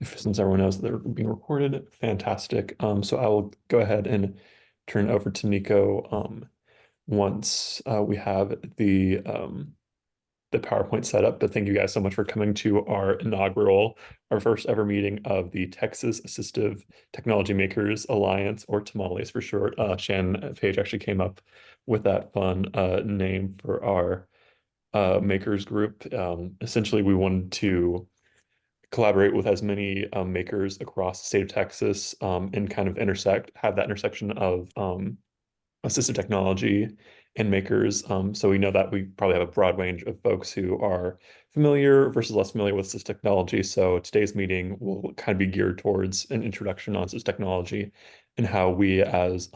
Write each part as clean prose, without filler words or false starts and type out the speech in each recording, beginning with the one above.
Since everyone knows that they're being recorded, fantastic. So I will go ahead and turn it over to Nico once we have the PowerPoint set up. But thank you guys so much for coming to our first ever meeting of the Texas Assistive Technology Makers Alliance, or TAMALES for short. Shannon Page actually came up with that fun name for our makers group. Essentially, we wanted to collaborate with as many makers across the state of Texas and kind of have that intersection of assistive technology and makers. So we know that we probably have a broad range of folks who are familiar versus less familiar with assistive technology. So today's meeting will kind of be geared towards an introduction on assistive technology and how we as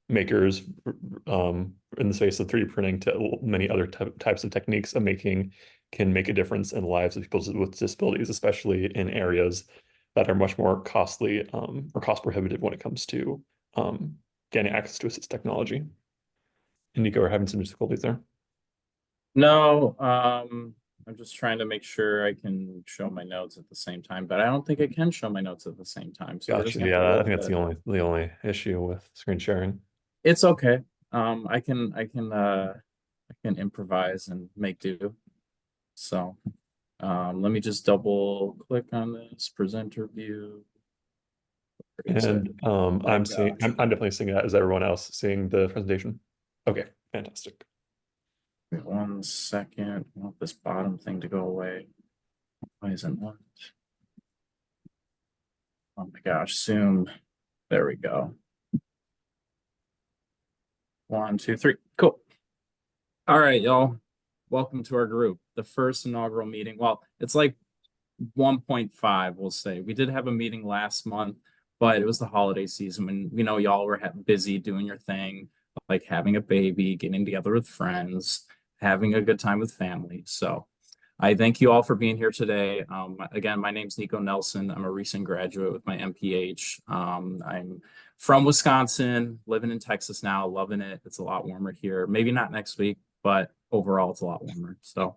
makers in the space of 3D printing to many other types of techniques of making can make a difference in the lives of people with disabilities, especially in areas that are much more costly or cost prohibitive when it comes to getting access to assistive technology. And Nico, we're having some difficulties there. No, I'm just trying to make sure I can show my notes at the same time, but I don't think I can show my notes at the same time. So we're just Gotcha. gonna have to Yeah, roll I with think that's it. the only issue with screen sharing. It's okay. I can improvise and make do. So let me just double click on this presenter view. And Oh I'm gosh. I'm definitely seeing that. Is everyone else seeing the presentation? Okay, fantastic. Wait 1 second. I want this bottom thing to go away. Why isn't that? Oh my gosh, Zoom. There we go. 1, 2, 3. Cool. All right, y'all. Welcome to our group. The first inaugural meeting. Well, it's like 1.5, we'll say. We did have a meeting last month, but it was the holiday season when we know y'all were busy doing your thing, like having a baby, getting together with friends, having a good time with family. So I thank you all for being here today. Again, my name's Nico Nelson. I'm a recent graduate with my MPH. I'm from Wisconsin, living in Texas now, loving it. It's a lot warmer here. Maybe not next week, but overall, it's a lot warmer. So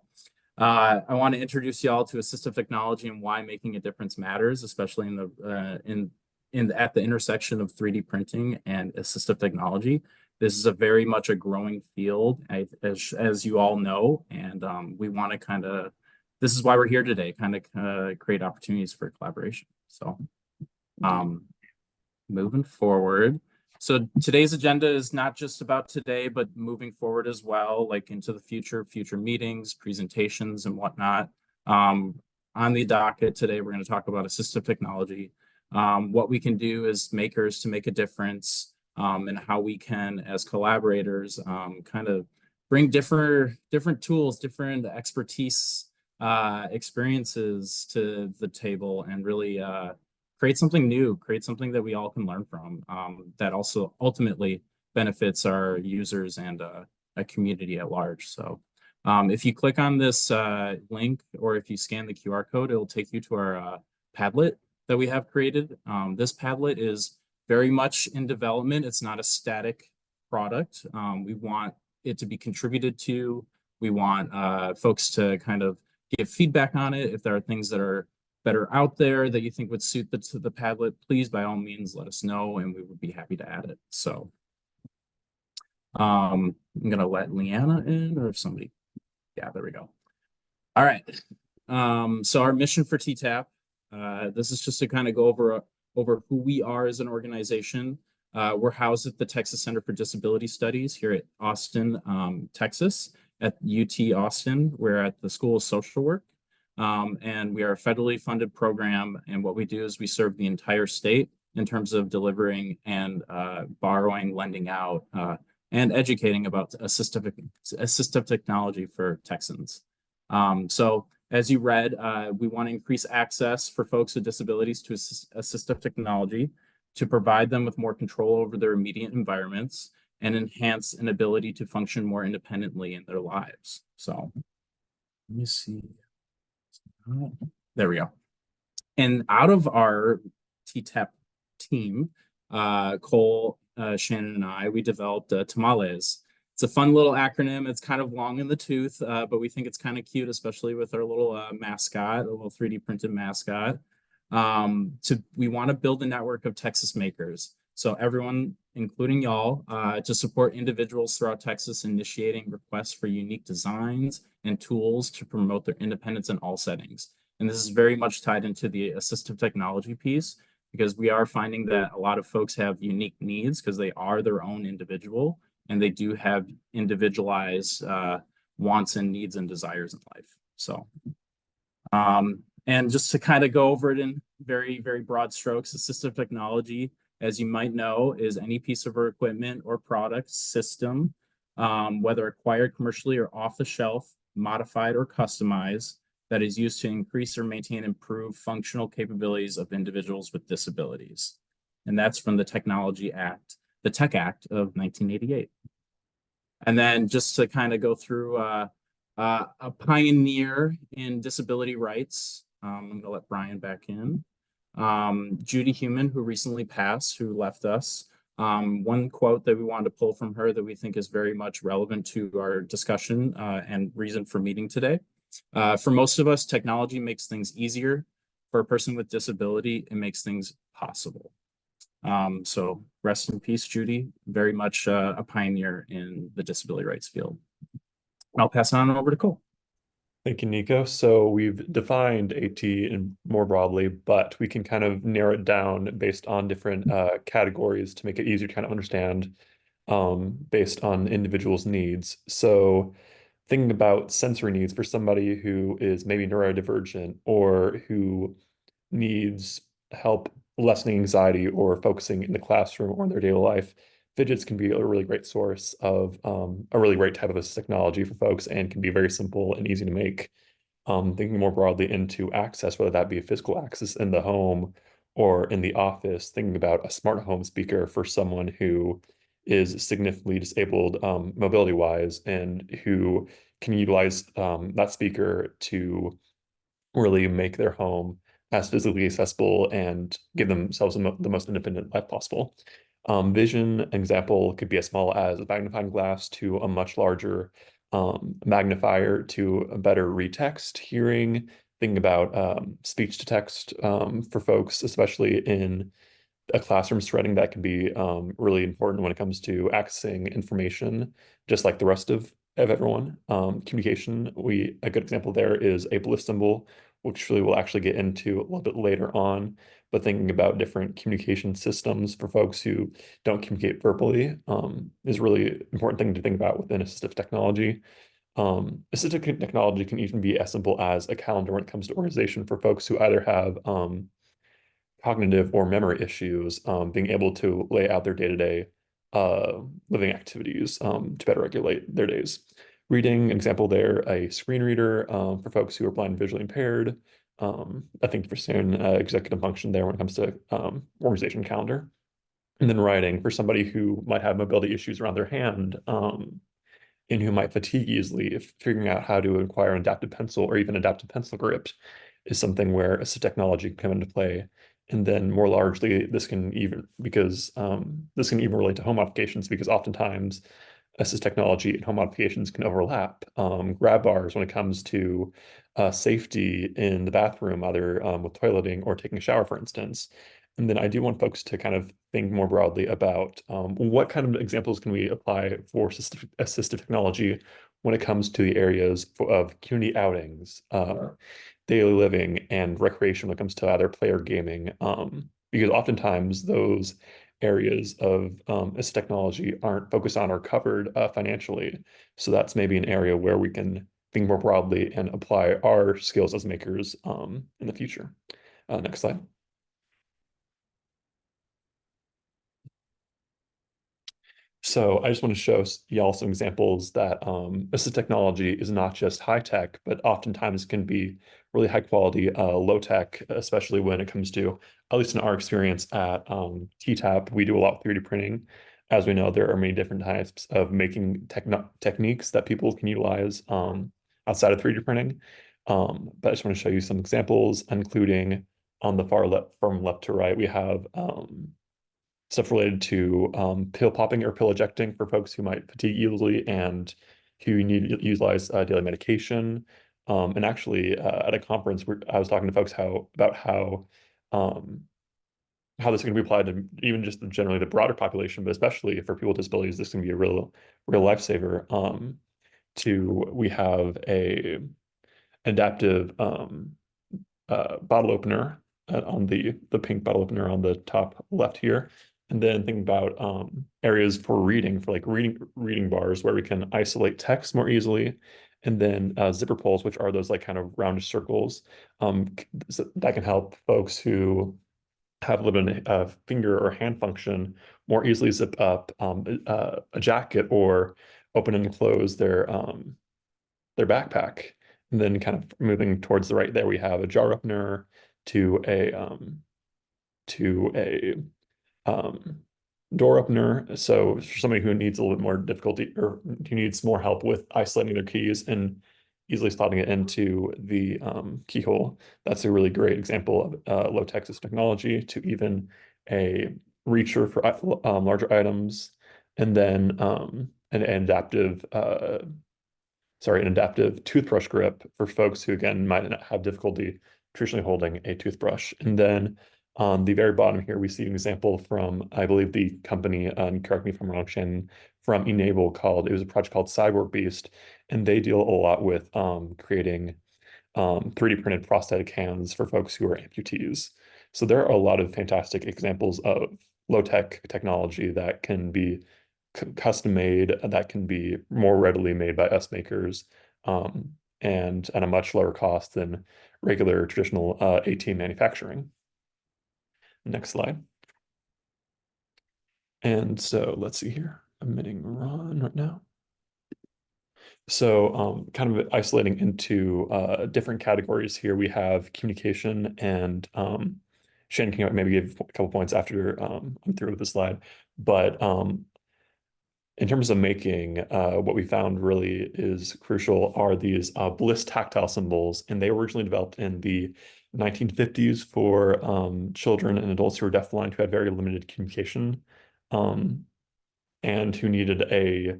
I want to introduce y'all to assistive technology and why making a difference matters, especially at the intersection of 3D printing and assistive technology. This is a very much a growing field, as you all know, and we want to this is why we're here today, create opportunities for collaboration. So moving forward. So today's agenda is not just about today, but moving forward as well, like into the future meetings, presentations, and whatnot. On the docket today, we're going to talk about assistive technology, what we can do as makers to make a difference, and how we can, as collaborators, kind of bring different tools, different expertise, experiences to the table, and really create something new, create something that we all can learn from, that also ultimately benefits our users and a community at large. So if you click on this link, or if you scan the QR code, it'll take you to our Padlet that we have created. This Padlet is very much in development. It's not a static product. We want it to be contributed to. We want folks to kind of give feedback on it. If there are things that are better out there that you think would suit the Padlet, please, by all means, let us know, and we would be happy to add it. So I'm going to let Leanna in, or if somebody, yeah, there we go. All right. So our mission for TTAP, this is just to kind of go over who we are as an organization. We're housed at the Texas Center for Disability Studies here at Austin, Texas, at UT Austin. We're at the School of Social Work. And we are a federally funded program. And what we do is we serve the entire state in terms of delivering and borrowing, lending out, and educating about assistive technology for Texans. So as you read, we want to increase access for folks with disabilities to assistive technology to provide them with more control over their immediate environments and enhance an ability to function more independently in their lives. So let me see. There we go. And out of our TTAP team, Cole, Shannon, and I, we developed TAMALES. It's a fun little acronym. It's kind of long in the tooth, but we think it's kind of cute, especially with our little mascot, a little 3D printed mascot. We want to build a network of Texas makers. So everyone, including y'all, to support individuals throughout Texas initiating requests for unique designs and tools to promote their independence in all settings. And this is very much tied into the assistive technology piece, because we are finding that a lot of folks have unique needs because they are their own individual and they do have individualized wants and needs and desires in life. So, and just to kind of go over it in very, very broad strokes, assistive technology, as you might know, is any piece of equipment or product system, whether acquired commercially or off the shelf, modified or customized, that is used to increase or maintain improved functional capabilities of individuals with disabilities. And that's from the Technology Act, the Tech Act of 1988. And then just to kind of go through a pioneer in disability rights, I'm going to let Brian back in. Judy Heumann, who recently passed, who left us. One quote that we wanted to pull from her that we think is very much relevant to our discussion and reason for meeting today. For most of us, technology makes things easier. For a person with disability, it makes things possible. So rest in peace, Judy, very much a pioneer in the disability rights field. I'll pass it on over to Cole. Thank you, Nico. So we've defined AT in more broadly, but we can kind of narrow it down based on different categories to make it easier to kind of understand based on individuals' needs. So thinking about sensory needs for somebody who is maybe neurodivergent or who needs help lessening anxiety or focusing in the classroom or in their daily life, fidgets can be a really great source of a really great type of assistive technology for folks and can be very simple and easy to make. Thinking more broadly into access, whether that be a physical access in the home or in the office, thinking about a smart home speaker for someone who is significantly disabled mobility-wise and who can utilize that speaker to really make their home as physically accessible and give themselves the most independent life possible. Vision example could be as small as a magnifying glass to a much larger magnifier to a better read text. Hearing, thinking about speech to text for folks, especially in a classroom setting, that can be really important when it comes to accessing information, just like the rest of everyone. Communication, a good example there is ableist symbol, which we'll actually get into a little bit later on. But thinking about different communication systems for folks who don't communicate verbally is a really important thing to think about within assistive technology. Assistive technology can even be as simple as a calendar when it comes to organization for folks who either have cognitive or memory issues, being able to lay out their day-to-day living activities to better regulate their days. Reading, example there, a screen reader for folks who are blind and visually impaired. I think for soon executive function there when it comes to organization calendar. And then writing for somebody who might have mobility issues around their hand and who might fatigue easily, if figuring out how to acquire an adaptive pencil or even adaptive pencil grip is something where assistive technology can come into play. And then more largely, this can even relate to home modifications because oftentimes assistive technology and home modifications can overlap. Grab bars when it comes to safety in the bathroom, either with toileting or taking a shower, for instance. And then I do want folks to kind of think more broadly about what kind of examples can we apply for assistive technology when it comes to the areas of community outings, daily living, and recreation when it comes to either play or gaming. Because oftentimes those areas of assistive technology aren't focused on or covered financially. So that's maybe an area where we can think more broadly and apply our skills as makers in the future. Next slide. So I just want to show y'all some examples that assistive technology is not just high tech, but oftentimes can be really high quality, low tech, especially when it comes to, at least in our experience at TTAP, we do a lot of 3D printing. As we know, there are many different types of making techniques that people can utilize outside of 3D printing. But I just want to show you some examples, including on the far left, from left to right, we have stuff related to pill popping or pill ejecting for folks who might fatigue easily and who need to utilize daily medication. And actually, at a conference where I was talking to folks about um, how this is going to be applied to even just generally the broader population, but especially for people with disabilities, this can be a real lifesaver. We have a adaptive bottle opener on the pink bottle opener on the top left here. And then think about areas for reading, for like reading bars where we can isolate text more easily. And then zipper pulls, which are those like kind of rounded circles so that can help folks who have a little bit of finger or hand function more easily zip up a jacket or open and close their backpack. And then kind of moving towards the right there, we have a jar opener to a door opener. So for somebody who needs a little bit more difficulty or who needs more help with isolating their keys and easily slotting it into the keyhole, that's a really great example of low Texas technology. To even a reacher for larger items, and then an adaptive toothbrush grip for folks who, again, might not have difficulty traditionally holding a toothbrush. And then on the very bottom here, we see an example from, I believe, the company, and correct me if I'm wrong, Shannon, from Enable it was a project called Cyborg Beast, and they deal a lot with creating 3D printed prosthetic hands for folks who are amputees. So there are a lot of fantastic examples of low-tech technology that can be custom made, that can be more readily made by us makers, and at a much lower cost than regular traditional AT manufacturing. Next slide. And so let's see here. I'm hitting run right now. So kind of isolating into different categories here, we have communication, and Shane can maybe give a couple points after I'm through with the slide. But in terms of making, what we found really is crucial are these Bliss tactile symbols, and they were originally developed in the 1950s for children and adults who were deafblind who had very limited communication, and who needed a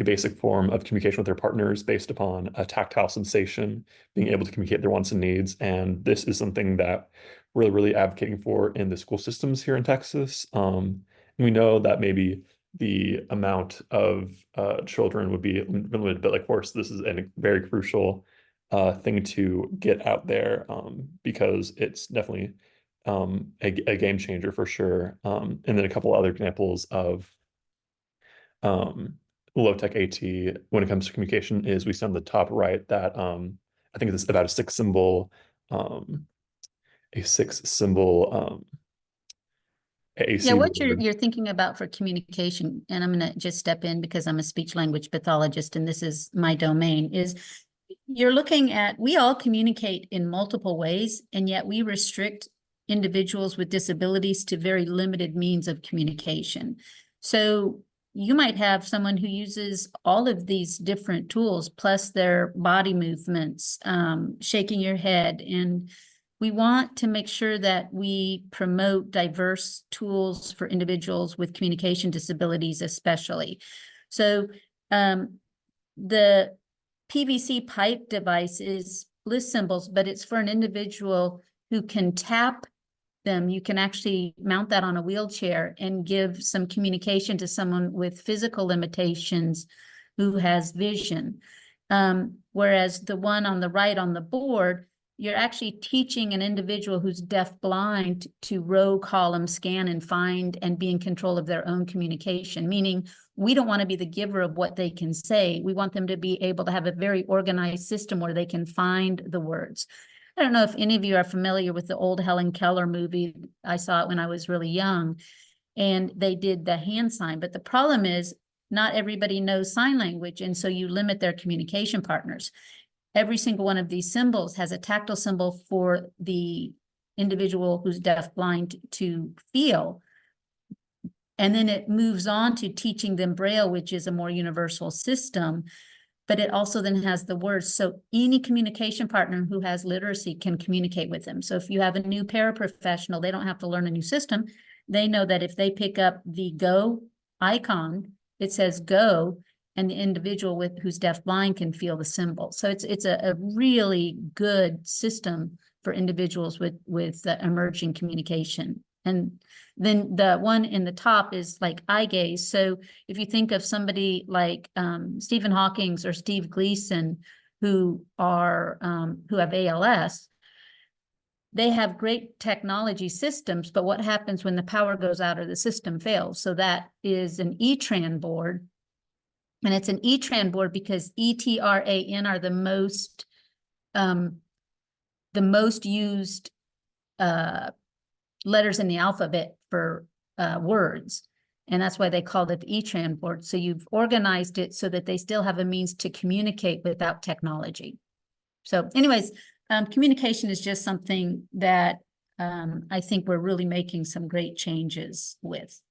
basic form of communication with their partners based upon a tactile sensation, being able to communicate their wants and needs. And this is something that we're really advocating for in the school systems here in Texas. We know that maybe the amount of children would be limited, but of course, this is a very crucial thing to get out there, because it's definitely a game changer for sure. And then a couple other examples of low-tech AT when it comes to communication is we see on the top right that I think it's about a six symbol AC Yeah, what word. you're thinking about for communication, and I'm going to just step in because I'm a speech language pathologist and this is my domain, is you're looking at, we all communicate in multiple ways, and yet we restrict individuals with disabilities to very limited means of communication. So you might have someone who uses all of these different tools, plus their body movements, shaking your head. And we want to make sure that we promote diverse tools for individuals with communication disabilities, especially. So the PVC pipe device is Bliss symbols, but it's for an individual who can tap them. You can actually mount that on a wheelchair and give some communication to someone with physical limitations who has vision. Whereas the one on the right on the board, you're actually teaching an individual who's deaf-blind to row, column, scan, and find and be in control of their own communication, meaning we don't want to be the giver of what they can say. We want them to be able to have a very organized system where they can find the words. I don't know if any of you are familiar with the old Helen Keller movie. I saw it when I was really young, and they did the hand sign. But the problem is not everybody knows sign language, and so you limit their communication partners. Every single one of these symbols has a tactile symbol for the individual who's deaf-blind to feel. And then it moves on to teaching them Braille, which is a more universal system, but it also then has the words. So any communication partner who has literacy can communicate with them. So if you have a new paraprofessional, they don't have to learn a new system. they know that if they pick up the go icon, it says go, and the individual who's deafblind can feel the symbol. So it's a really good system for individuals with emerging communication. And then the one in the top is like eye gaze. So if you think of somebody like Stephen Hawking's or Steve Gleason, who have ALS, they have great technology systems, but what happens when the power goes out or the system fails? So that is an ETRAN board. And it's an ETRAN board because ETRAN are the most used letters in the alphabet for words. And that's why they called it the ETRAN board. So you've organized it so that they still have a means to communicate without technology. So anyways, communication is just something that I think we're really making some great changes with.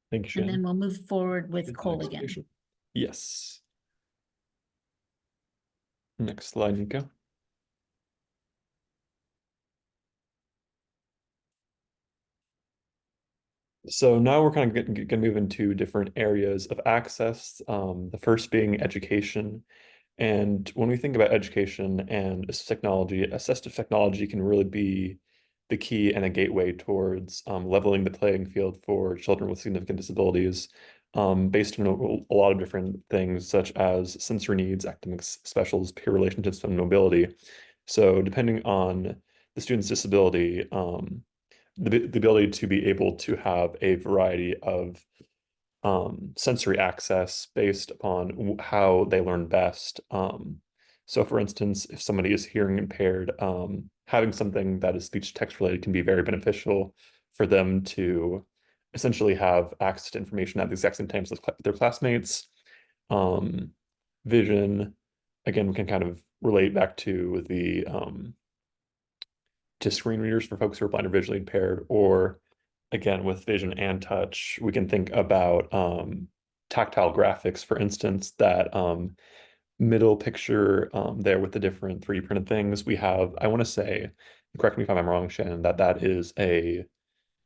Thank you, Shannon. And then we'll move forward with Cole again. Yes. Next slide, Nico. So now we're kind of going to move into different areas of access. The first being education. And when we think about education and assistive technology can really be the key and a gateway towards leveling the playing field for children with significant disabilities, based on a lot of different things such as sensory needs, academic specials, peer relationships, and mobility. So depending on the student's disability, the ability to be able to have a variety of sensory access based upon how they learn best. So for instance, if somebody is hearing impaired, having something that is speech text related can be very beneficial for them to essentially have access to information at the exact same time as their classmates. Vision, again, we can kind of relate back to the to screen readers for folks who are blind or visually impaired, or again, with vision and touch, we can think about tactile graphics, for instance, that middle picture there with the different 3D printed things. We have, I want to say, correct me if I'm wrong, Shannon, that is a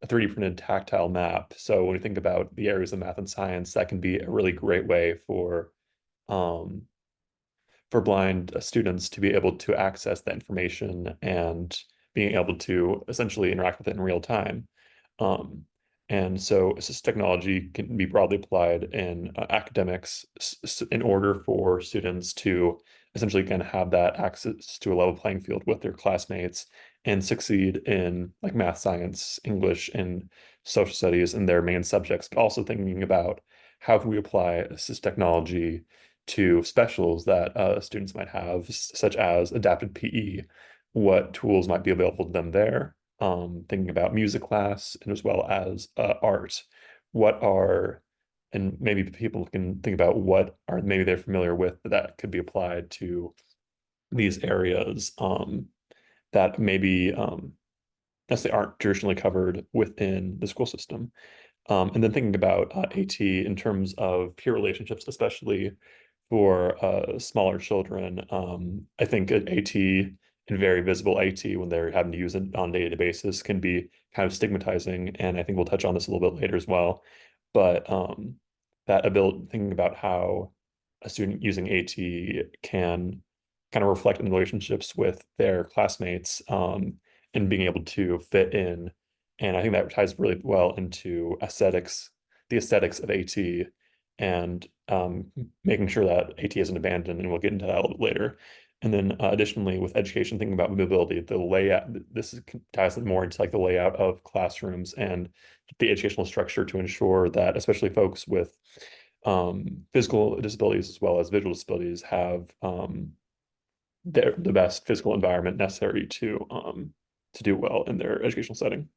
3D printed tactile map. So when you think about the areas of math and science, that can be a really great way for blind students to be able to access that information and being able to essentially interact with it in real time. And so assistive technology can be broadly applied in academics in order for students to essentially kind of have that access to a level playing field with their classmates and succeed in like math, science, English, and social studies in their main subjects, but also thinking about how can we apply assistive technology to specials that students might have, such as adapted PE, what tools might be available to them there, thinking about music class, and as well as art. And maybe people can think about what are maybe they're familiar with that could be applied to these areas that maybe necessarily aren't traditionally covered within the school system. And then thinking about AT in terms of peer relationships, especially for smaller children. I think AT and very visible AT when they're having to use it on a day-to-day basis can be kind of stigmatizing. And I think we'll touch on this a little bit later as well. But that ability, thinking about how a student using AT can kind of reflect in relationships with their classmates and being able to fit in. And I think that ties really well into the aesthetics of AT and making sure that AT isn't abandoned, and we'll get into that a little bit later. And then additionally, with education, thinking about mobility, the layout, ties more into like the layout of classrooms and the educational structure to ensure that especially folks with physical disabilities as well as visual disabilities have the best physical environment necessary to do well in their educational setting.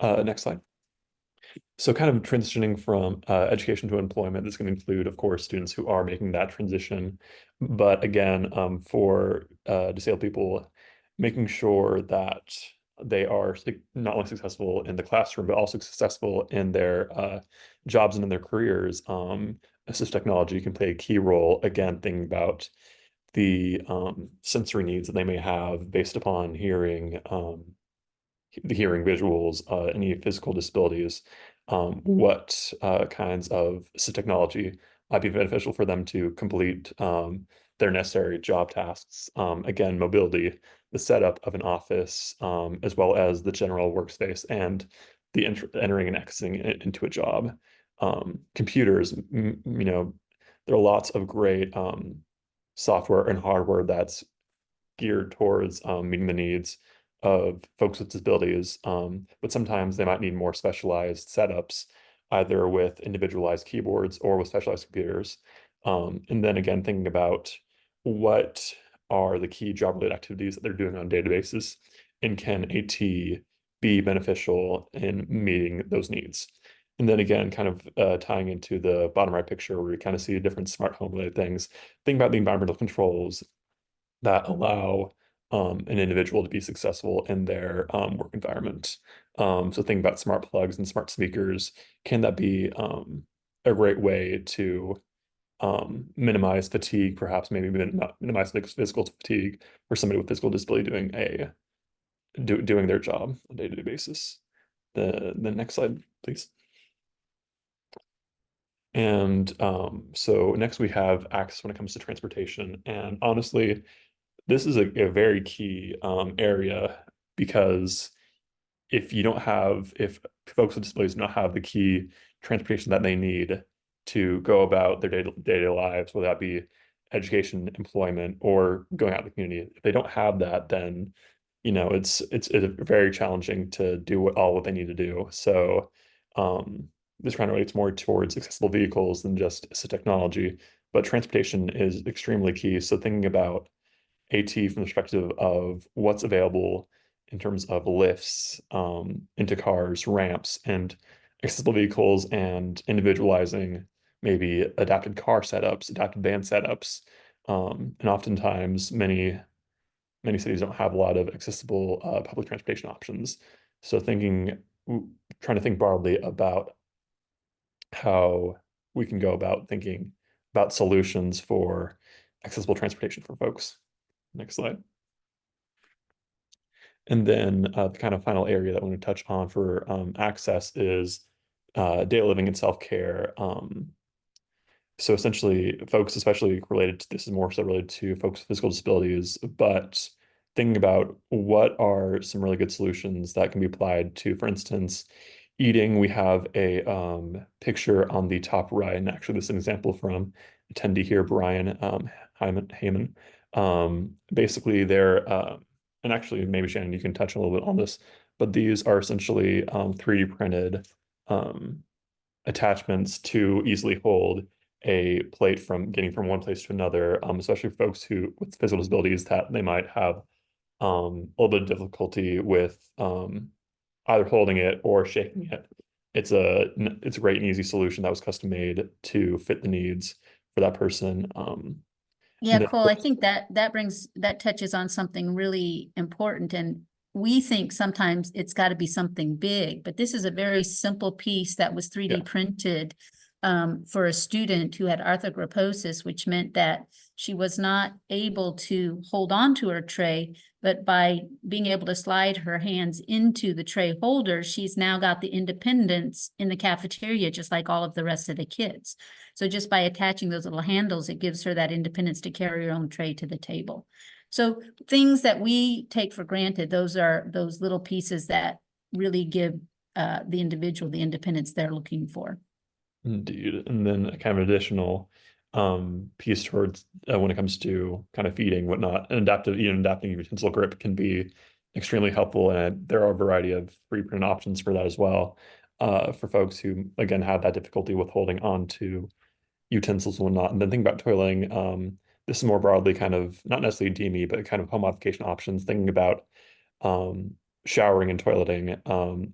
Next slide. So kind of transitioning from education to employment, this can include, of course, students who are making that transition. But again, for disabled people, making sure that they are not only successful in the classroom, but also successful in their jobs and in their careers. Assistive technology can play a key role, again, thinking about the sensory needs that they may have based upon hearing the hearing, visuals, any physical disabilities, what kinds of assistive technology might be beneficial for them to complete their necessary job tasks. Again, mobility, the setup of an office, as well as the general workspace and the entering and exiting into a job. Computers, there are lots of great software and hardware that's geared towards meeting the needs of folks with disabilities, but sometimes they might need more specialized setups, either with individualized keyboards or with specialized computers. And then again, thinking about what are the key job-related activities that they're doing on a daily basis, and can AT be beneficial in meeting those needs? And then again, kind of tying into the bottom right picture where we kind of see different smart home related things, think about the environmental controls that allow an individual to be successful in their work environment. So think about smart plugs and smart speakers. Can that be a great way to minimize fatigue, perhaps maybe minimize physical fatigue for somebody with physical disability doing their job on a day-to-day basis? The next slide, please. And so next we have access when it comes to transportation. And honestly, this is a very key area, because if folks with disabilities do not have the key transportation that they need to go about their day-to-day lives, whether that be education, employment, or going out in the community, if they don't have that, then it's very challenging to do what they need to do. So this kind of relates more towards accessible vehicles than just assistive technology, but transportation is extremely key. So thinking about AT from the perspective of what's available in terms of lifts into cars, ramps, and accessible vehicles, and individualizing maybe adapted car setups, adapted van setups. And oftentimes many cities don't have a lot of accessible public transportation options. So trying to think broadly about how we can go about thinking about solutions for accessible transportation for folks. Next slide. And then the kind of final area that I want to touch on for access is daily living and self-care. So essentially, folks, especially related to this, is more so related to folks with physical disabilities, but thinking about what are some really good solutions that can be applied to, for instance, eating. We have a picture on the top right, and actually this is an example from attendee here, Brian Heyman. Basically, and actually maybe Shannon, you can touch a little bit on this, but these are essentially 3D printed attachments to easily hold a plate from getting from one place to another, especially for folks with physical disabilities that they might have a little bit of difficulty with either holding it or shaking it. It's a great and easy solution that was custom made to fit the needs for that person. Yeah, Cole, I think that touches on something really important. And we think sometimes it's got to be something big, but this is a very simple piece that was 3D printed for a student who had arthrogryposis, which meant that she was not able to hold on to her tray, but by being able to slide her hands into the tray holder, she's now got the independence in the cafeteria, just like all of the rest of the kids. So just by attaching those little handles, it gives her that independence to carry her own tray to the table. So things that we take for granted, those are those little pieces that really give the individual the independence they're looking for. Indeed. And then a kind of additional piece towards when it comes to kind of feeding, whatnot, and adapting utensil grip can be extremely helpful. And there are a variety of 3D printed options for that as well, for folks who, again, have that difficulty with holding on to utensils and whatnot. And then think about toiling. This is more broadly kind of not necessarily DME, but kind of home modification options, thinking about showering and toileting.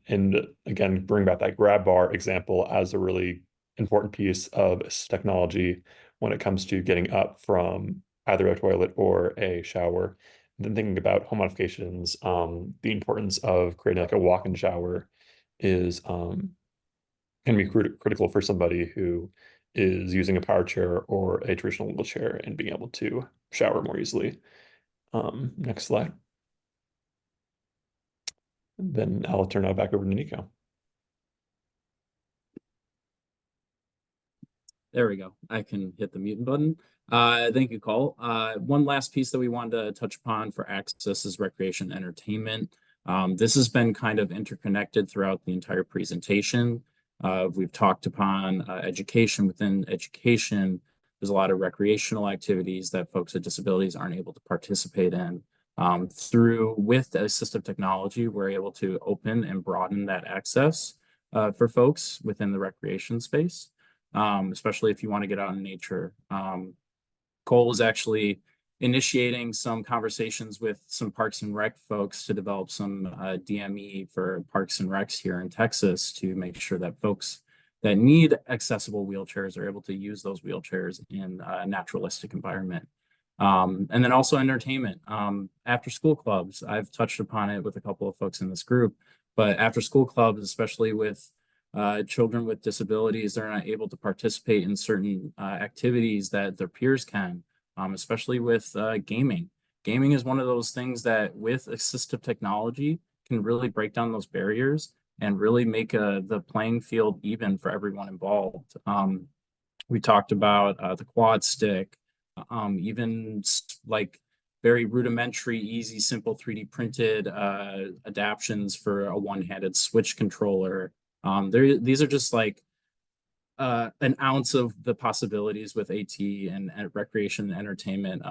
And again, bring back that grab bar example as a really important piece of technology when it comes to getting up from either a toilet or a shower. And then thinking about home modifications, the importance of creating like a walk-in shower is can be critical for somebody who is using a power chair or a traditional wheelchair and being able to shower more easily. Next slide. then I'll turn it back over to Nico. There we go. I can hit the mute button. Thank you, Cole. One last piece that we wanted to touch upon for access is recreation entertainment. This has been kind of interconnected throughout the entire presentation. We've talked upon education within education. There's a lot of recreational activities that folks with disabilities aren't able to participate in. With assistive technology, we're able to open and broaden that access for folks within the recreation space. Especially if you want to get out in nature. Cole is actually initiating some conversations with some Parks and Rec folks to develop some DME for Parks and Recs here in Texas to make sure that folks that need accessible wheelchairs are able to use those wheelchairs in a naturalistic environment. And then also entertainment. After school clubs, I've touched upon it with a couple of folks in this group, but after school clubs, especially with children with disabilities, they're not able to participate in certain activities that their peers can, especially with gaming. Gaming is one of those things that with assistive technology can really break down those barriers and really make the playing field even for everyone involved. We talked about the quad stick, even like very rudimentary, easy, simple 3D printed adaptions for a one-handed Switch controller. These are just like an ounce of the possibilities with AT and recreation and entertainment.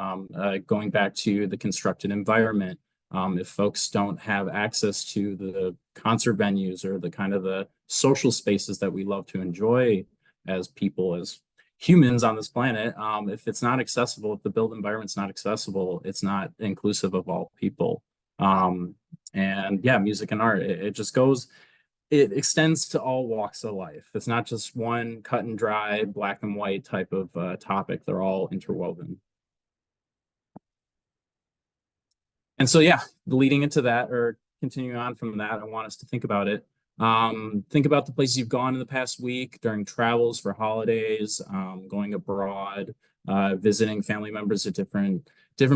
Going back to the constructed environment, if folks don't have access to the concert venues or the kind of the social spaces that we love to enjoy as people, as humans on this planet, if it's not accessible, if the built environment's not accessible, it's not inclusive of all people. And yeah, music and art, it just goes, it extends to all walks of life. It's not just one cut and dry, black and white type of topic. They're all interwoven. And so, yeah, leading into that or continuing on from that, I want us to think about it. Think about the places you've gone in the past week during travels for holidays, going abroad, visiting family members at different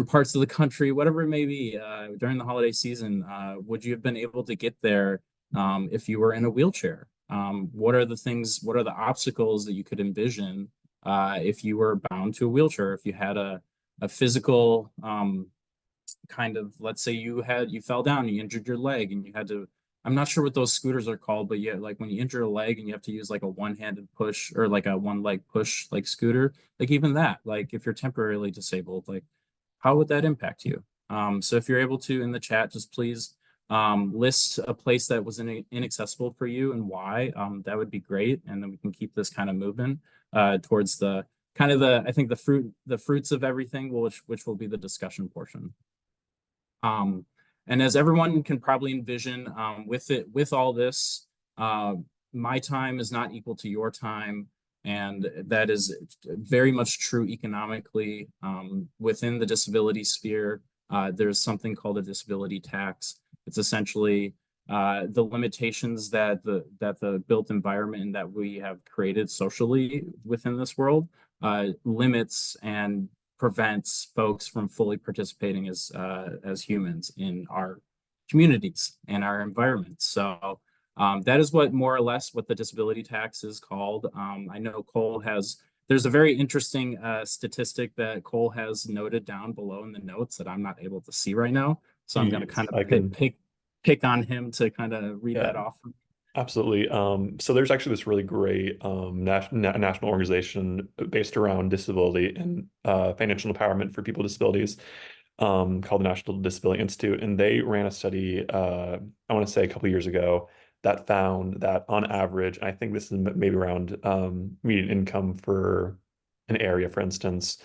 parts of the country, whatever it may be. During the holiday season, would you have been able to get there if you were in a wheelchair? What are the obstacles that you could envision if you were bound to a wheelchair, if you had a physical kind of, let's say you fell down, you injured your leg and you had to, I'm not sure what those scooters are called, but yeah, like when you injure a leg and you have to use like a one-handed push or like a one leg push, like scooter, like even that, like if you're temporarily disabled, like how would that impact you? So if you're able to in the chat, just please list a place that was inaccessible for you and why. That would be great. And then we can keep this kind of moving towards the kind of I think the fruits of everything, which will be the discussion portion. And as everyone can probably envision, with all this, my time is not equal to your time. And that is very much true economically. Within the disability sphere, there's something called a disability tax. It's essentially the limitations that the built environment that we have created socially within this world limits and prevents folks from fully participating as humans in our communities and our environments. So that is what more or less what the disability tax is called. I know there's a very interesting statistic that Cole has noted down below in the notes that I'm not able to see right now. So I'm going to kind of pick on him to kind of read that off. Absolutely. So there's actually this really great national organization based around disability and financial empowerment for people with disabilities called the National Disability Institute. And they ran a study, I want to say a couple of years ago, that found that on average, and I think this is maybe around median income for an area, for instance,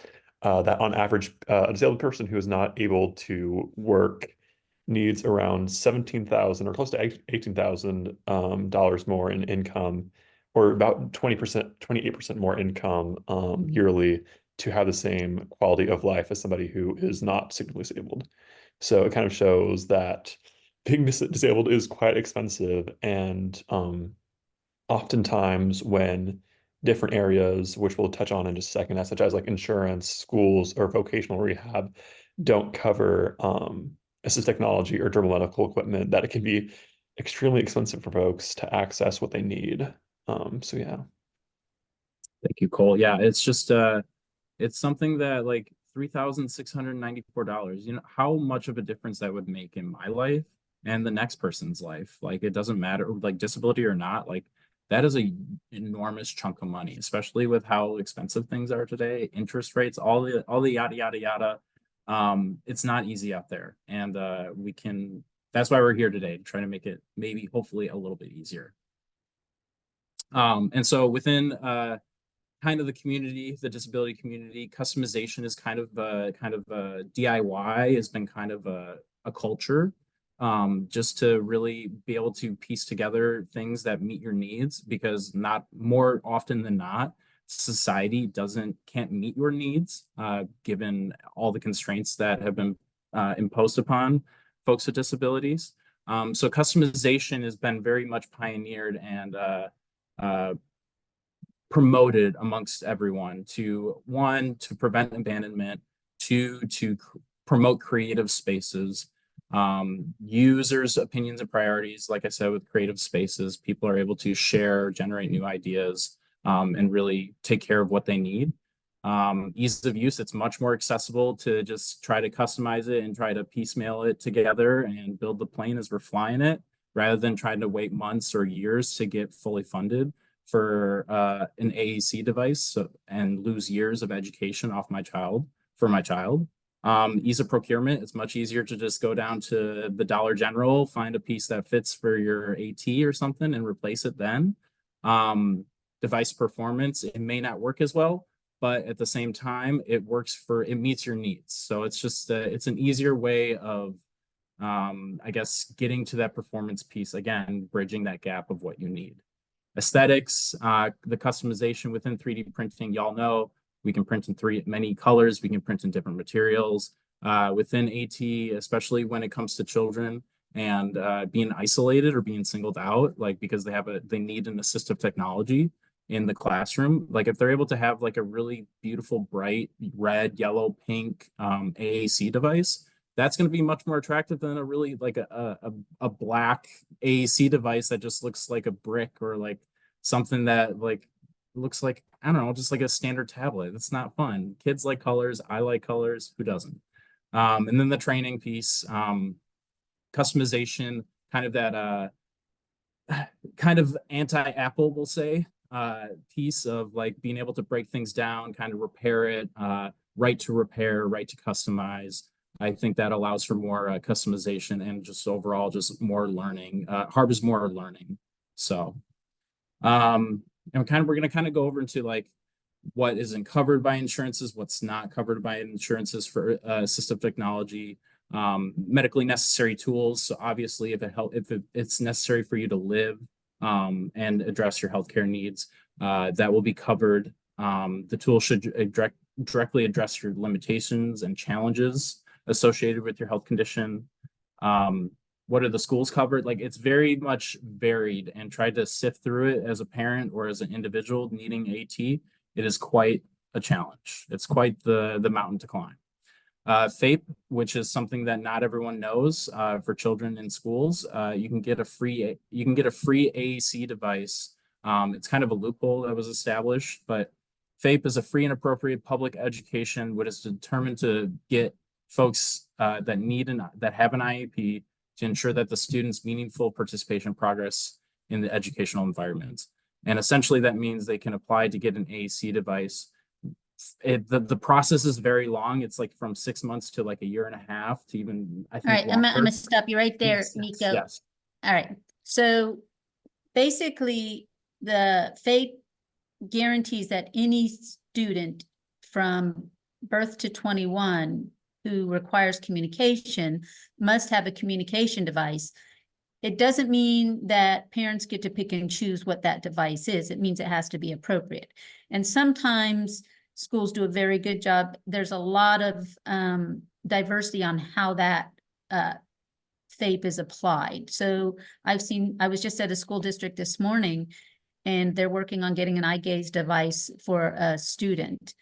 that on average, a disabled person who is not able to work needs around 17,000 or close to $18,000 more in income, or about 20%, 28% more income yearly to have the same quality of life as somebody who is not significantly disabled. So it kind of shows that being disabled is quite expensive, and oftentimes when different areas, which we'll touch on in just a second, such as like insurance, schools, or vocational rehab, don't cover assistive technology or durable medical equipment, that it can be extremely expensive for folks to access what they need. So yeah. Thank you, Cole. Yeah, it's just it's something that like $3,694, you know, how much of a difference that would make in my life and the next person's life. Like it doesn't matter, like disability or not, like that is a enormous chunk of money, especially with how expensive things are today, interest rates, all the yada yada yada. It's not easy out there. And that's why we're here today, to try to make it maybe hopefully a little bit easier. And so within kind of the community, the disability community, customization is kind of DIY has been kind of a culture, just to really be able to piece together things that meet your needs, because not more often than not, society can't meet your needs, given all the constraints that have been imposed upon folks with disabilities. So customization has been very much pioneered and promoted amongst everyone to, one, to prevent abandonment, two, to promote creative spaces, users' opinions and priorities. Like I said, with creative spaces, people are able to share, generate new ideas, and really take care of what they need. Ease of use, it's much more accessible to just try to customize it and try to piecemeal it together and build the plane as we're flying it, rather than trying to wait months or years to get fully funded for an AAC device, and lose years of education off my child. Ease of procurement, it's much easier to just go down to the Dollar General, find a piece that fits for your AT or something and replace it then. Device performance, it may not work as well, but at the same time, it meets your needs. So it's just, it's an easier way of, I guess, getting to that performance piece, again, bridging that gap of what you need. Aesthetics, the customization within 3D printing, y'all know, we can print in many colors, we can print in different materials. Within AT, especially when it comes to children and being isolated or being singled out, like because they need an assistive technology in the classroom. Like if they're able to have like a really beautiful, bright red, yellow, pink AAC device, that's going to be much more attractive than a really like a black AAC device that just looks like a brick, or like something that like looks like, I don't know, just like a standard tablet. It's not fun. Kids like colors. I like colors. Who doesn't? And then the training piece, customization, kind of that kind of anti-Apple, we'll say, piece of like being able to break things down, kind of repair it, right to repair, right to customize. I think that allows for more customization and just overall just more learning, harbors more learning. So, and we're going to kind of go over into like what isn't covered by insurances, what's not covered by insurances for assistive technology, medically necessary tools. So obviously, if it's necessary for you to live and address your healthcare needs, that will be covered. The tool should directly address your limitations and challenges associated with your health condition. What are the schools covered? Like it's very much varied, and tried to sift through it as a parent or as an individual needing AT. It is quite a challenge. It's quite the mountain to climb. FAPE, which is something that not everyone knows, for children in schools, you can get a free AAC device. It's kind of a loophole that was established, but FAPE is a free and appropriate public education, which is determined to get folks that have an IEP to ensure that the students' meaningful participation progress in the educational environment. And essentially that means they can apply to get an AAC device. The process is very long. It's like from 6 months to like a year and a half to even, I think. All right, I'm gonna stop you right there, Yes, Nico. yes. All right, so basically the FAPE guarantees that any student from birth to 21 who requires communication must have a communication device. It doesn't mean that parents get to pick and choose what that device is. It means it has to be appropriate. And sometimes schools do a very good job. There's a lot of diversity on how that FAPE is applied. So I was just at a school district this morning, and they're working on getting an eye gaze device for a student.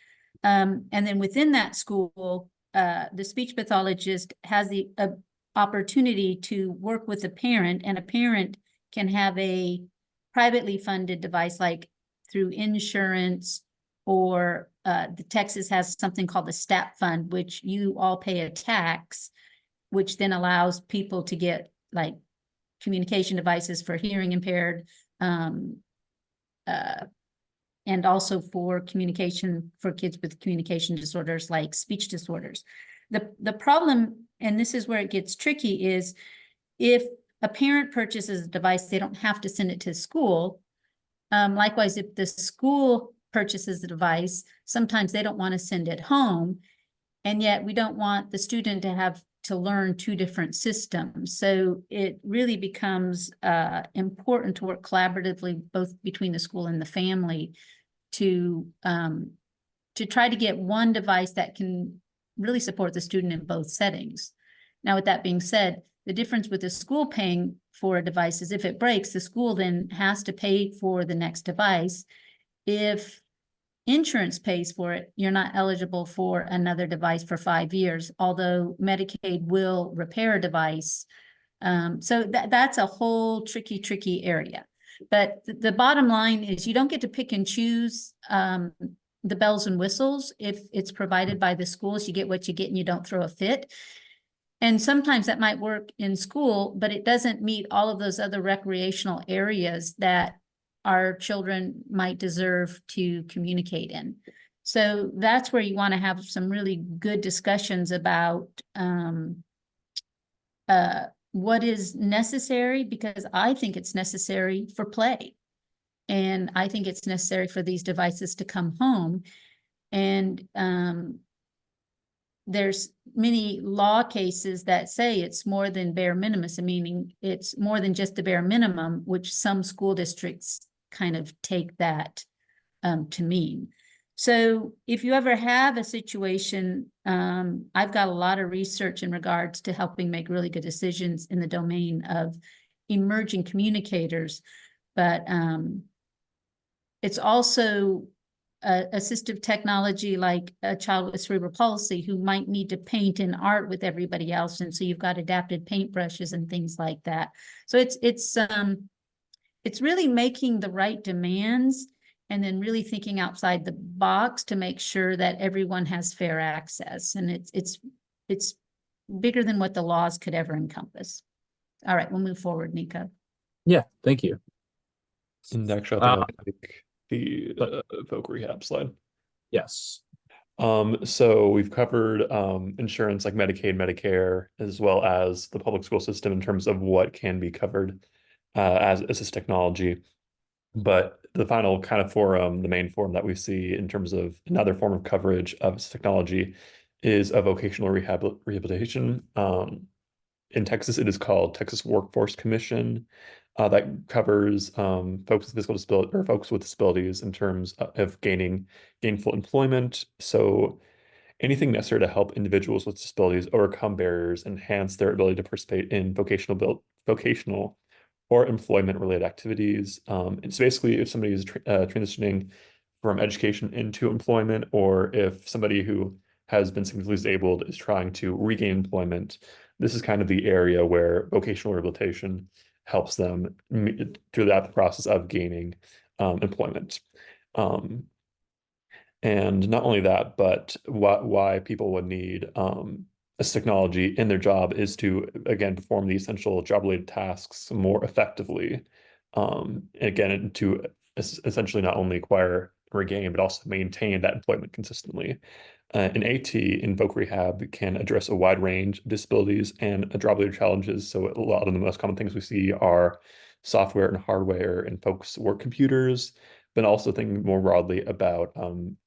And then within that school, the speech pathologist has the opportunity to work with a parent, and a parent can have a privately funded device like through insurance, or the Texas has something called the STAP fund, which you all pay a tax, which then allows people to get like communication devices for hearing impaired, and also for communication for kids with communication disorders like speech disorders. The problem, and this is where it gets tricky, is if a parent purchases a device, they don't have to send it to school. Likewise, if the school purchases the device, sometimes they don't want to send it home. And yet we don't want the student to have to learn two different systems. So it really becomes important to work collaboratively, both between the school and the family, to try to get one device that can really support the student in both settings. Now, with that being said, the difference with the school paying for a device is if it breaks, the school then has to pay for the next device. If insurance pays for it, you're not eligible for another device for 5 years, although Medicaid will repair a device. So that's a whole tricky area. But the bottom line is you don't get to pick and choose the bells and whistles. If it's provided by the schools, you get what you get and you don't throw a fit. And sometimes that might work in school, but it doesn't meet all of those other recreational areas that our children might deserve to communicate in. So that's where you want to have some really good discussions about what is necessary, because I think it's necessary for play. And I think it's necessary for these devices to come home. And there's many law cases that say it's more than bare minimum, meaning it's more than just the bare minimum, which some school districts kind of take that to mean. So if you ever have a situation, I've got a lot of research in regards to helping make really good decisions in the domain of emerging communicators, but it's also assistive technology, like a child with cerebral palsy who might need to paint in art with everybody else. And so you've got adapted paintbrushes and things like that. So it's really making the right demands and then really thinking outside the box to make sure that everyone has fair access. And it's bigger than what the laws could ever encompass. All right, we'll move forward, Nico. Yeah, thank you. And actually, I think I'll take the voc rehab slide. Yes. So we've covered insurance like Medicaid, Medicare, as well as the public school system in terms of what can be covered as assistive technology. But the final kind of forum, the main forum that we see in terms of another form of coverage of assistive technology is a vocational rehabilitation. In Texas, it is called Texas Workforce Commission. That covers folks with physical disability or folks with disabilities in terms of gaining gainful employment. So anything necessary to help individuals with disabilities overcome barriers, enhance their ability to participate in vocational or employment-related activities. It's basically if somebody is transitioning from education into employment, or if somebody who has been significantly disabled is trying to regain employment, this is kind of the area where vocational rehabilitation helps them through that process of gaining employment. And not only that, but why people would need assistive technology in their job is to, again, perform the essential job-related tasks more effectively. And again, to essentially not only acquire or regain, but also maintain that employment consistently. An AT in voc rehab can address a wide range of disabilities and job-related challenges. So a lot of the most common things we see are software and hardware and folks work computers, but also thinking more broadly about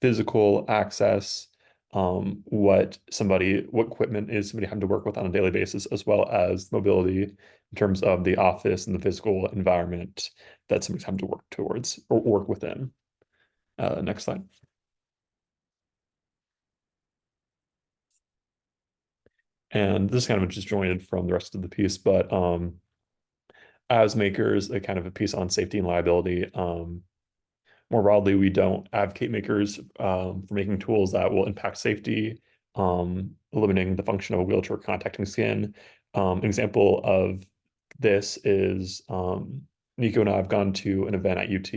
physical access, what equipment is somebody having to work with on a daily basis, as well as mobility in terms of the office and the physical environment that somebody's having to work towards or work within. Next slide. And this is kind of disjointed from the rest of the piece, but as makers, a kind of a piece on safety and liability. More broadly, we don't advocate makers for making tools that will impact safety, limiting the function of a wheelchair contacting skin, Example of this is Nico and I have gone to an event at UT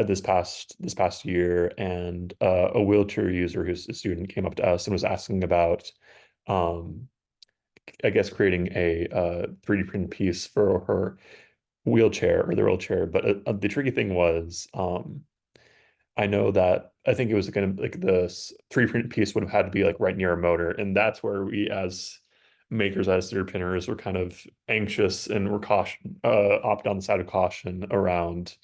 this past year, and a wheelchair user who's a student came up to us and was asking about I guess creating a 3D printed piece for her wheelchair or their wheelchair. But the tricky thing was I know that I think it was gonna like the 3D printed piece would have had to be like right near a motor, and that's where we as makers, as 3D printers, were kind of anxious and were caution opt on the side of caution around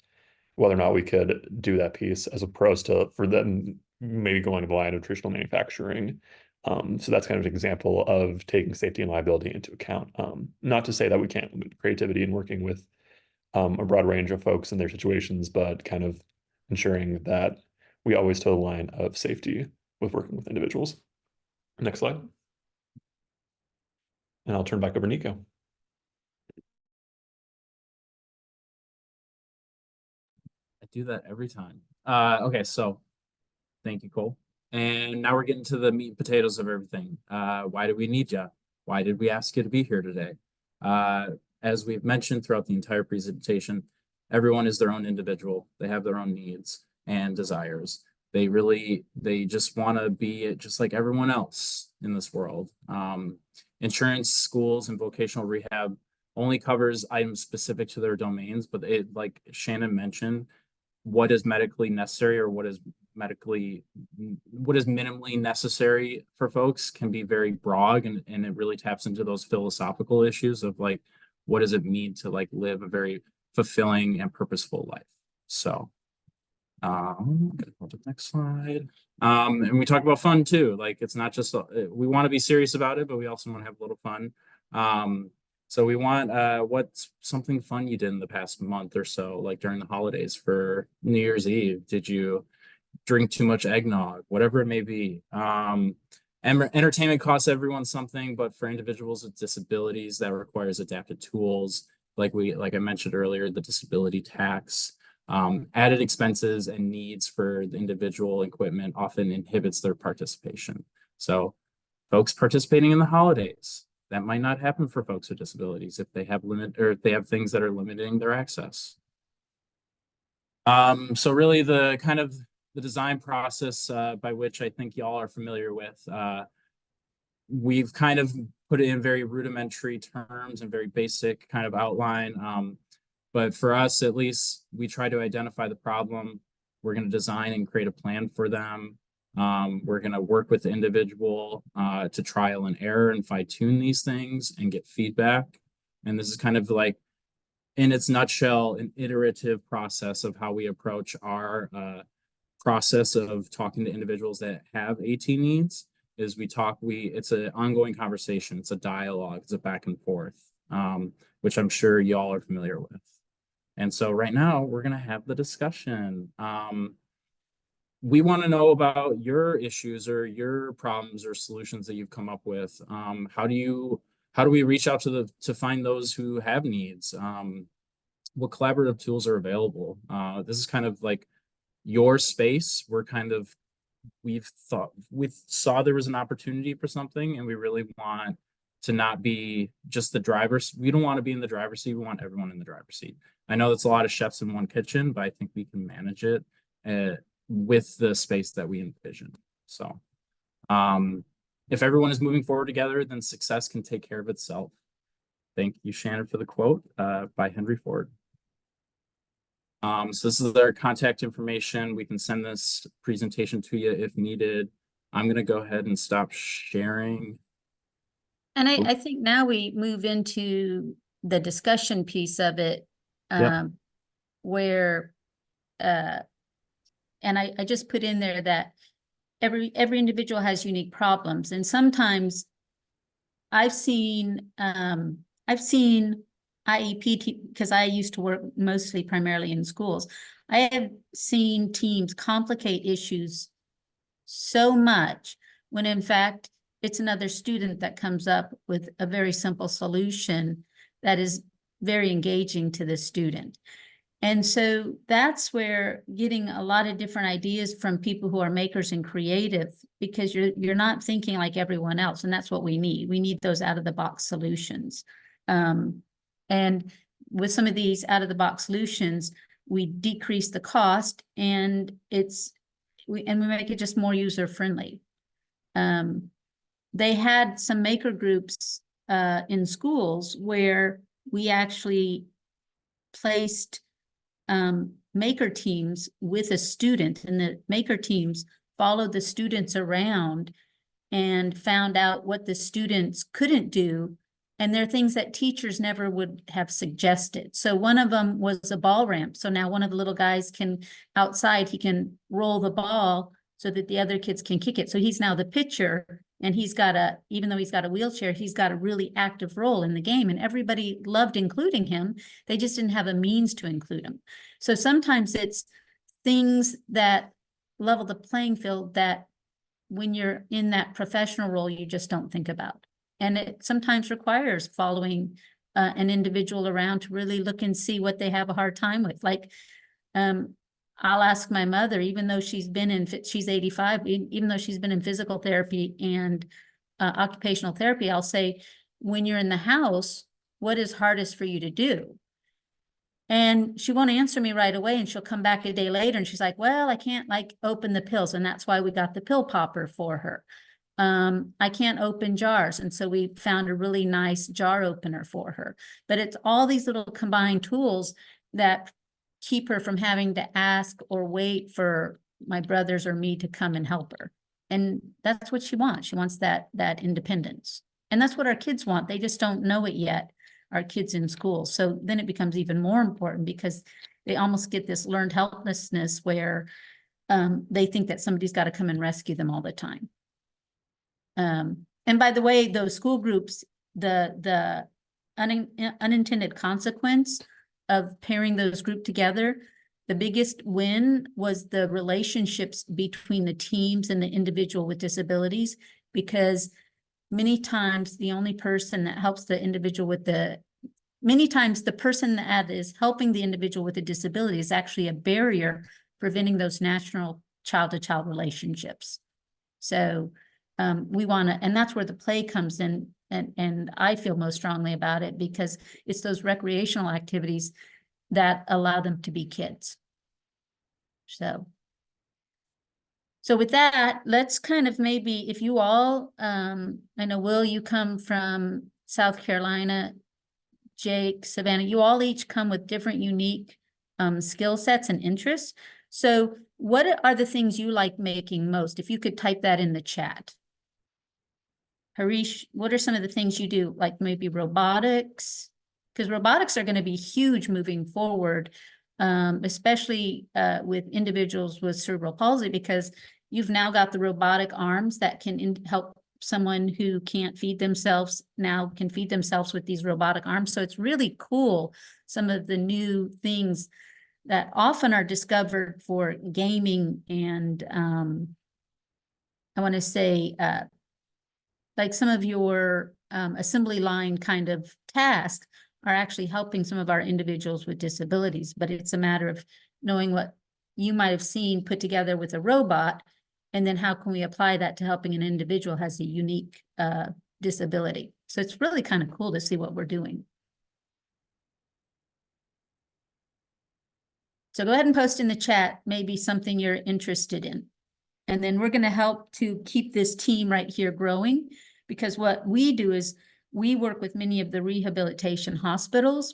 whether or not we could do that piece as opposed to for them maybe going the line of traditional manufacturing. So that's kind of an example of taking safety and liability into account. Not to say that we can't limit creativity and working with a broad range of folks in their situations, but kind of ensuring that we always toe the line of safety with working with individuals. Next slide. And I'll turn back over to Nico. I do that every time. Okay, so thank you, Cole. And now we're getting to the meat and potatoes of everything. Why do we need you? Why did we ask you to be here today? As we've mentioned throughout the entire presentation, everyone is their own individual. They have their own needs and desires. They just want to be just like everyone else in this world. Insurance, schools, and vocational rehab only covers items specific to their domains, but it, like Shannon mentioned, what is medically necessary or what is minimally necessary for folks can be very broad, and it really taps into those philosophical issues of like, what does it mean to like live a very fulfilling and purposeful life? So I'm gonna go to the next slide. And we talk about fun too. Like, it's not just we want to be serious about it, but we also want to have a little fun. So we want what's something fun you did in the past month or so, like during the holidays for New Year's Eve? Did you drink too much eggnog? Whatever it may be. Entertainment costs everyone something, but for individuals with disabilities, that requires adapted tools. Like I mentioned earlier, the disability tax. Added expenses and needs for the individual equipment often inhibits their participation. So folks participating in the holidays, that might not happen for folks with disabilities if they have if they have things that are limiting their access. So really the kind of the design process by which I think y'all are familiar with, we've kind of put it in very rudimentary terms and very basic kind of outline. But for us, at least, we try to identify the problem. We're going to design and create a plan for them. We're going to work with the individual to trial and error and fine tune these things and get feedback. And this is kind of like, in its nutshell, an iterative process of how we approach our process of talking to individuals that have AT needs. Is it's an ongoing conversation. It's a dialogue. It's a back and forth, which I'm sure y'all are familiar with. And so right now we're going to have the discussion. We want to know about your issues or your problems or solutions that you've come up with. How do we reach out to find those who have needs? What collaborative tools are available? This is kind of like your space. We saw there was an opportunity for something, and we really want to not be just the driver's. We don't want to be in the driver's seat. We want everyone in the driver's seat. I know that's a lot of chefs in one kitchen, but I think we can manage it with the space that we envision. So if everyone is moving forward together, then success can take care of itself. Thank you, Shannon, for the quote by Henry Ford. So this is their contact information. We can send this presentation to you if needed. I'm going to go ahead and stop sharing. And I think now we move into the discussion piece of it, where, and I just put in there that every individual has unique problems. And sometimes I've seen IEP, because I used to work primarily in schools. I have seen teams complicate issues so much when in fact it's another student that comes up with a very simple solution that is very engaging to the student. And so that's where getting a lot of different ideas from people who are makers and creative, because you're not thinking like everyone else, and that's what we need. We need those out of the box solutions. And with some of these out of the box solutions, we decrease the cost, and we make it just more user friendly. They had some maker groups in schools where we actually placed maker teams with a student, and the maker teams followed the students around and found out what the students couldn't do. And there are things that teachers never would have suggested. So one of them was a ball ramp. So now one of the little guys can, outside, he can roll the ball so that the other kids can kick it. So he's now the pitcher, and even though he's got a wheelchair, he's got a really active role in the game, and everybody loved including him. They just didn't have a means to include him. So sometimes it's things that level the playing field that when you're in that professional role, you just don't think about. And it sometimes requires following an individual around to really look and see what they have a hard time with. Like, I'll ask my mother, even though she's 85, even though she's been in physical therapy and occupational therapy, I'll say, when you're in the house, what is hardest for you to do? And she won't answer me right away, and she'll come back a day later and she's like, well, I can't like open the pills, and that's why we got the pill popper for her. I can't open jars, and so we found a really nice jar opener for her. But it's all these little combined tools that keep her from having to ask or wait for my brothers or me to come and help her. And that's what she wants. She wants that independence. And that's what our kids want. They just don't know it yet, our kids in school. So then it becomes even more important, because they almost get this learned helplessness where they think that somebody's got to come and rescue them all the time. And by the way, those school groups, the unintended consequence of pairing those groups together, the biggest win was the relationships between the teams and the individual with disabilities, because many times the only person that helps the individual with many times the person that is helping the individual with a disability is actually a barrier preventing those natural child-to-child relationships. So we want to, and that's where the play comes in. And I feel most strongly about it, because it's those recreational activities that allow them to be kids. So with that, let's kind of maybe, if you all, I know, Will, you come from South Carolina, Jake, Savannah, you all each come with different unique skill sets and interests. So what are the things you like making most? If you could type that in the chat. Harish, what are some of the things you do? Like maybe robotics? Because robotics are going to be huge moving forward, especially with individuals with cerebral palsy, because you've now got the robotic arms that can help someone who can't feed themselves now can feed themselves with these robotic arms. So it's really cool, some of the new things that often are discovered for gaming and I want to say like some of your assembly line kind of tasks are actually helping some of our individuals with disabilities, but it's a matter of knowing what you might have seen put together with a robot, and then how can we apply that to helping an individual who has a unique disability. So it's really kind of cool to see what we're doing. So go ahead and post in the chat maybe something you're interested in. And then we're going to help to keep this team right here growing, because what we do is we work with many of the rehabilitation hospitals,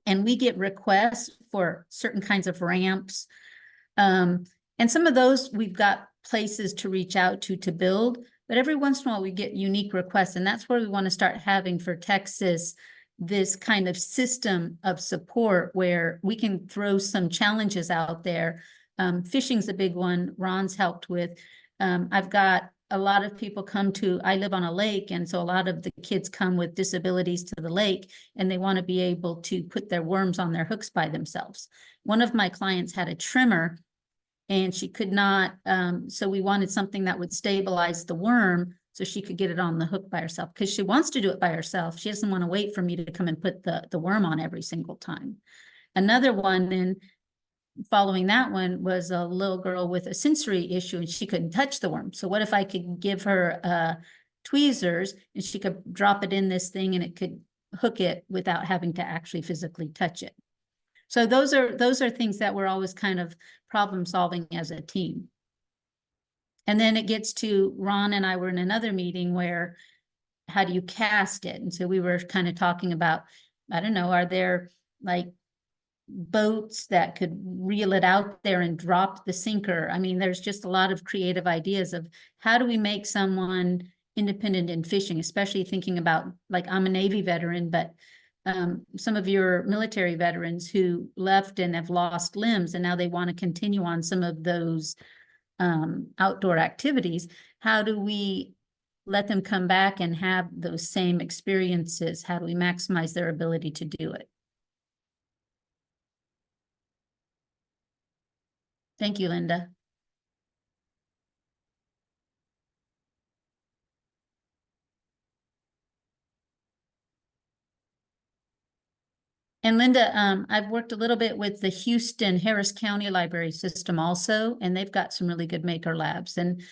and we get requests for certain kinds of ramps. And some of those we've got places to reach out to build, but every once in a while we get unique requests, and that's where we want to start having for Texas this kind of system of support where we can throw some challenges out there. Fishing's a big one Ron's helped with. I've got a lot of people I live on a lake, and so a lot of the kids come with disabilities to the lake, and they want to be able to put their worms on their hooks by themselves. One of my clients had a trimmer, and she could not, so we wanted something that would stabilize the worm so she could get it on the hook by herself, because she wants to do it by herself. She doesn't want to wait for me to come and put the worm on every single time. Another one, and following that one, was a little girl with a sensory issue and she couldn't touch the worm. So what if I could give her tweezers and she could drop it in this thing and it could hook it without having to actually physically touch it. So those are things that we're always kind of problem solving as a team. And then it gets to Ron and I were in another meeting where, how do you cast it? And so we were kind of talking about, I don't know, are there like boats that could reel it out there and drop the sinker? I mean, there's just a lot of creative ideas of how do we make someone independent in fishing, especially thinking about, like, I'm a Navy veteran, but some of your military veterans who left and have lost limbs and now they want to continue on some of those outdoor activities. How do we let them come back and have those same experiences? How do we maximize their ability to do it? Thank you, Linda. And Linda, I've worked a little bit with the Houston Harris County Library System also, and they've got some really good maker labs. And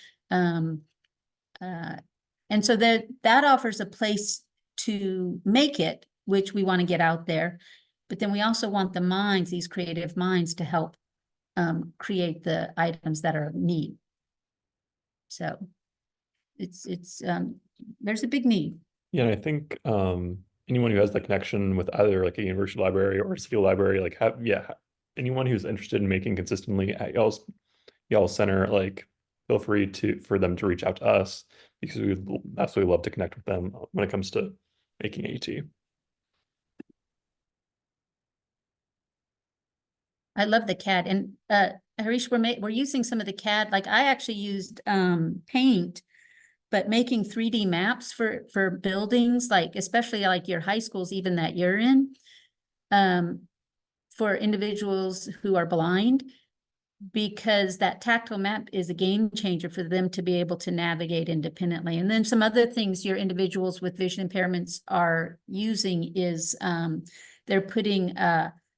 so that offers a place to make it, which we want to get out there. But then we also want the minds, these creative minds, to help create the items that are of need. So it's there's a big need. Yeah, and I think anyone who has the connection with either like a university library or a city library, like anyone who's interested in making consistently at y'all's center, like feel free for them to reach out to us, because we would absolutely love to connect with them when it comes to making AT. I love the CAD, and Harish, we're using some of the CAD. Like, I actually used Paint, but making 3D maps for buildings, like especially like your high schools, even that you're in, for individuals who are blind, because that tactile map is a game changer for them to be able to navigate independently. And then some other things your individuals with vision impairments are using is they're putting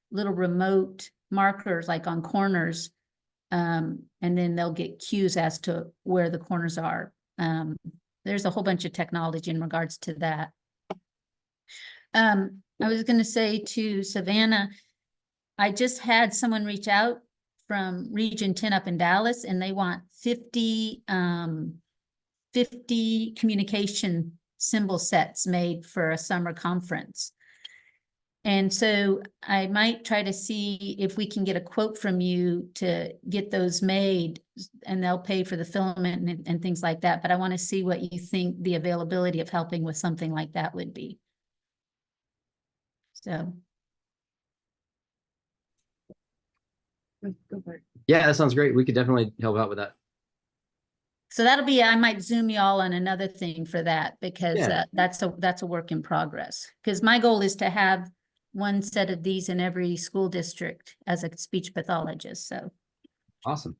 little remote markers like on corners, and then they'll get cues as to where the corners are. There's a whole bunch of technology in regards to that. I was going to say to Savannah, I just had someone reach out from Region 10 up in Dallas, and they want 50 communication symbol sets made for a summer conference. And so I might try to see if we can get a quote from you to get those made, and they'll pay for the filament and things like that. But I want to see what you think the availability of helping with something like that would be. So. Go for it. Yeah, that sounds great. We could definitely help out with that. So that'll be, I might Zoom y'all on another thing for that, because that's a work in progress. Because my goal is to have one set of these in every school district as a speech pathologist. So awesome.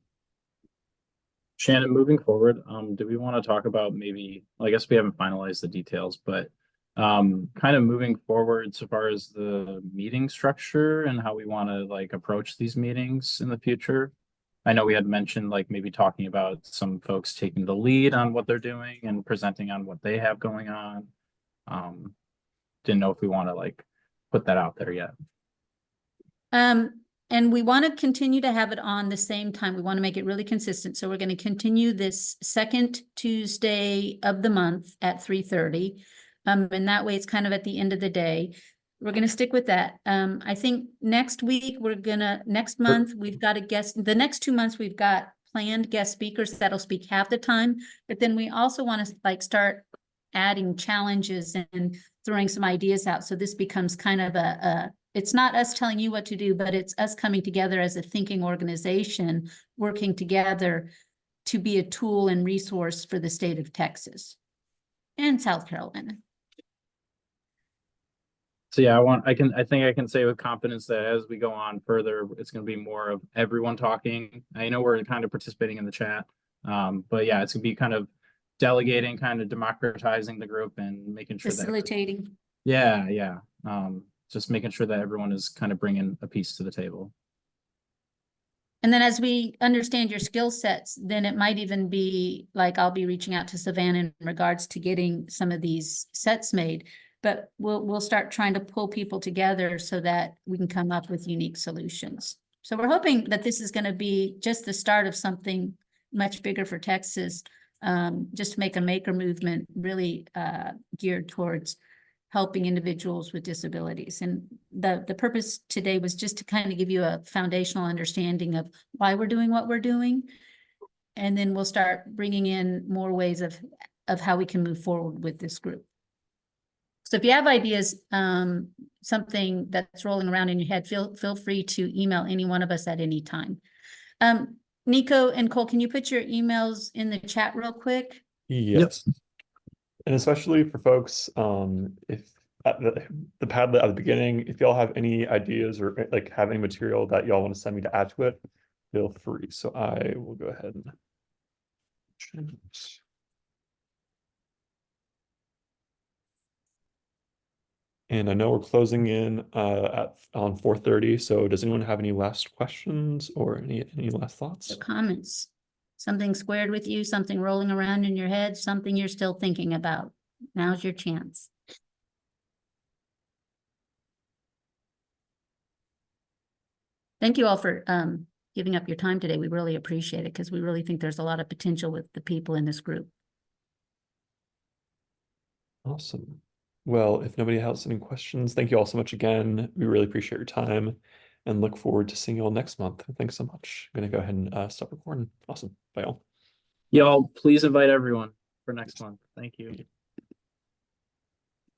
Shannon, moving forward, do we want to talk about maybe, well, I guess we haven't finalized the details, but kind of moving forward so far as the meeting structure and how we want to like approach these meetings in the future. I know we had mentioned like maybe talking about some folks taking the lead on what they're doing and presenting on what they have going on. Didn't know if we want to like put that out there yet. And we want to continue to have it on the same time. We want to make it really consistent. So we're going to continue this second Tuesday of the month at 3:30. And that way it's kind of at the end of the day. We're going to stick with that. I think next week next month we've got a guest. The next 2 months we've got planned guest speakers that'll speak half the time. But then we also want to like start adding challenges and throwing some ideas out. So this becomes kind of it's not us telling you what to do, but it's us coming together as a thinking organization, working together to be a tool and resource for the state of Texas and South Carolina. So yeah, I think I can say with confidence that as we go on further, it's going to be more of everyone talking. I know we're kind of participating in the chat, but yeah, it's going to be kind of delegating, kind of democratizing the group and making sure facilitating. that. Yeah. just making sure that everyone is kind of bringing a piece to the table. And then as we understand your skill sets, then it might even be like I'll be reaching out to Savannah in regards to getting some of these sets made. But we'll start trying to pull people together so that we can come up with unique solutions. So we're hoping that this is going to be just the start of something much bigger for Texas, just to make a maker movement really geared towards helping individuals with disabilities. And the purpose today was just to kind of give you a foundational understanding of why we're doing what we're doing. And then we'll start bringing in more ways of how we can move forward with this group. So if you have ideas, something that's rolling around in your head, feel free to email any one of us at any time. Nico and Cole, can you put your emails in the chat real quick? Yes. And especially for folks, if at the Padlet at the beginning, if y'all have any ideas or like have any material that y'all want to send me to add to it, feel free. So I will go ahead and change. And I know we're closing in on 4:30. So does anyone have any last questions or any last thoughts? Or comments? Something squared with you, something rolling around in your head, something you're still thinking about. Now's your chance. Thank you all for giving up your time today. We really appreciate it because we really think there's a lot of potential with the people in this group. Awesome. Well, if nobody has any questions, thank you all so much again. We really appreciate your time and look forward to seeing you all next month. Thanks so much. I'm going to go ahead and stop recording. Awesome. Bye all. Y'all, please invite everyone for next month. Thank you.